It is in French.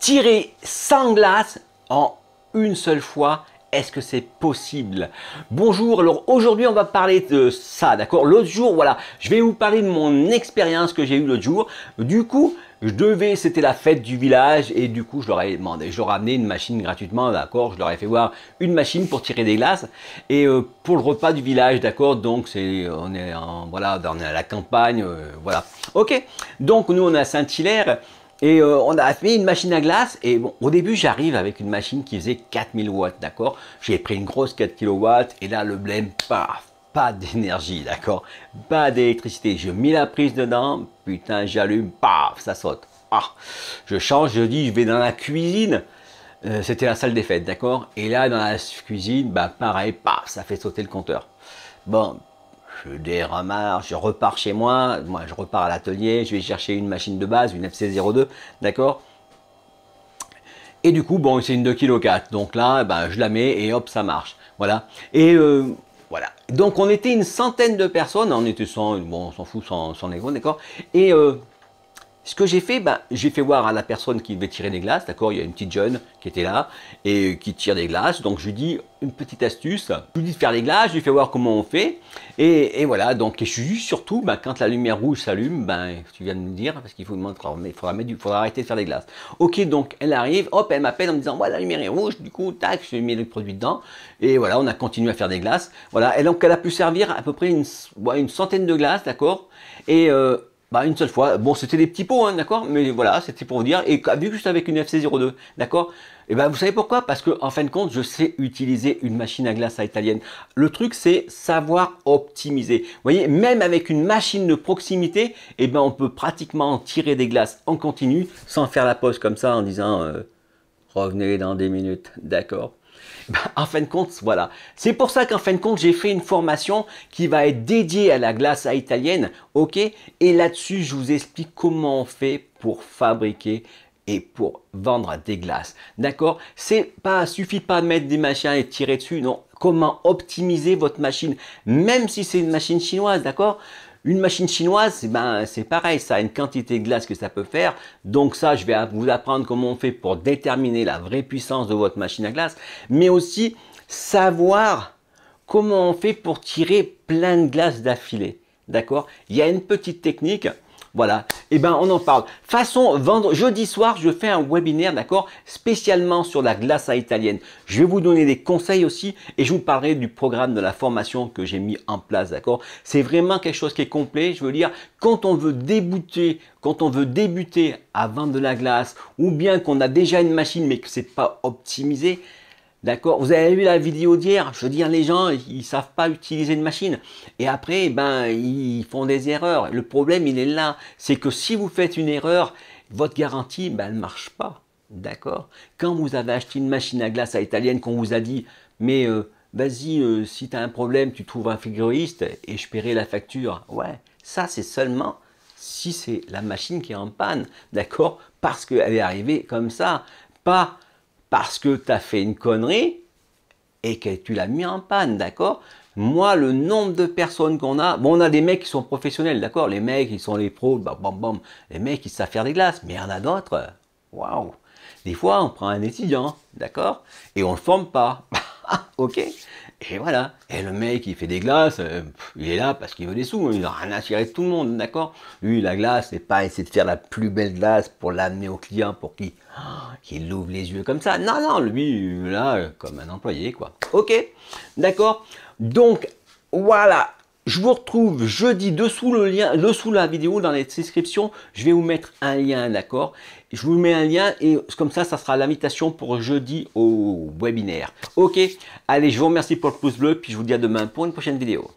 tirer 100 glaces en une seule fois. Est-ce que c'est possible? Bonjour, alors aujourd'hui on va parler de ça, d'accord? L'autre jour, voilà, je vais vous parler de mon expérience que j'ai eue l'autre jour. Du coup, c'était la fête du village et du coup je leur ai demandé, je leur ai amené une machine gratuitement, d'accord? Je leur ai fait voir une machine pour tirer des glaces et pour le repas du village, d'accord? Donc on est à la campagne, voilà. Ok, donc nous on est à Saint-Hilaire. Et on a fait une machine à glace et bon, au début j'arrive avec une machine qui faisait 4000 watts, d'accord? J'ai pris une grosse 4 kW et là le blême, paf, pas d'énergie, d'accord? Pas d'électricité. Je mets la prise dedans, putain j'allume, paf, ça saute. Ah, je change, je dis je vais dans la cuisine. C'était la salle des fêtes, d'accord? Et là dans la cuisine, bah pareil, paf, ça fait sauter le compteur. Bon. Je démarre, je repars chez moi, je repars à l'atelier, je vais chercher une machine de base, une FC02, d'accord? Et du coup, bon, c'est une 2,4 kg, donc là, ben, je la mets et hop, ça marche, voilà. Et voilà, donc on était une centaine de personnes, on était 100, bon, on s'en fout, sans égo, d'accord? Et ce que j'ai fait, ben, j'ai fait voir à la personne qui devait tirer des glaces, d'accord? Il y a une petite jeune qui était là et qui tire des glaces. Donc je lui dis une petite astuce. Je lui dis de faire des glaces, je lui fais voir comment on fait. Et voilà, donc je suis juste surtout, ben, quand la lumière rouge s'allume, ben, tu viens de me dire, parce qu'il faut faudra arrêter de faire des glaces. Ok, donc elle arrive, hop, elle m'appelle en me disant, ouais, la lumière est rouge, du coup, tac, je mets le produit dedans. Et voilà, on a continué à faire des glaces. Voilà, et donc elle a pu servir à peu près une centaine de glaces, d'accord? Et bah, une seule fois, bon c'était des petits pots, hein, d'accord, mais voilà, c'était pour vous dire, et vu que j'étais avec une FC02, d'accord, et ben vous savez pourquoi? Parce que en fin de compte, je sais utiliser une machine à glace à italienne. Le truc, c'est savoir optimiser. Vous voyez, même avec une machine de proximité, et ben on peut pratiquement tirer des glaces en continu, sans faire la pause comme ça, en disant revenez dans 10 minutes, d'accord? Ben, en fin de compte, voilà. C'est pour ça qu'en fin de compte, j'ai fait une formation qui va être dédiée à la glace à italienne, ok? Et là-dessus, je vous explique comment on fait pour fabriquer et pour vendre des glaces, d'accord? Suffit pas de mettre des machins et de tirer dessus, non. Comment optimiser votre machine, même si c'est une machine chinoise, d'accord? Une machine chinoise, ben, c'est pareil, ça a une quantité de glace que ça peut faire. Donc ça, je vais vous apprendre comment on fait pour déterminer la vraie puissance de votre machine à glace, mais aussi savoir comment on fait pour tirer plein de glace d'affilée. D'accord? Il y a une petite technique. Voilà, et ben on en parle. Jeudi soir, je fais un webinaire, d'accord, spécialement sur la glace à italienne. Je vais vous donner des conseils aussi et je vous parlerai du programme de la formation que j'ai mis en place, d'accord. C'est vraiment quelque chose qui est complet. Je veux dire, quand on veut débuter à vendre de la glace ou bien qu'on a déjà une machine mais que c'est pas optimisé. D'accord? Vous avez vu la vidéo d'hier? Je veux dire, les gens, ils savent pas utiliser une machine. Et après, ben, ils font des erreurs. Le problème, il est là. C'est que si vous faites une erreur, votre garantie, ben, elle marche pas. D'accord? Quand vous avez acheté une machine à glace à italienne, qu'on vous a dit, mais vas-y, si tu as un problème, tu trouves un frigoriste et je paierai la facture. Ouais, ça, c'est seulement si c'est la machine qui est en panne. D'accord? Parce qu'elle est arrivée comme ça. Pas parce que tu as fait une connerie et que tu l'as mis en panne, d'accord? Moi, le nombre de personnes qu'on a, bon, on a des mecs qui sont professionnels, d'accord? Les mecs, ils sont les pros, bam, bam, bam. Les mecs, ils savent faire des glaces, mais il y en a d'autres, waouh! Des fois, on prend un étudiant, d'accord? Et on ne le forme pas, ok? Et voilà. Et le mec, il fait des glaces, il est là parce qu'il veut des sous, il n'a rien à tirer de tout le monde, d'accord? Lui, la glace, c'est pas essayer de faire la plus belle glace pour l'amener au client pour qu'il ouvre les yeux comme ça. Non, non, lui, là, comme un employé, quoi. Ok? D'accord? Donc, voilà. Je vous retrouve jeudi dessous le lien, dessous la vidéo, dans les descriptions. Je vais vous mettre un lien, d'accord? Je vous mets un lien et comme ça sera l'invitation pour jeudi au webinaire. Ok? Allez, je vous remercie pour le pouce bleu, puis je vous dis à demain pour une prochaine vidéo.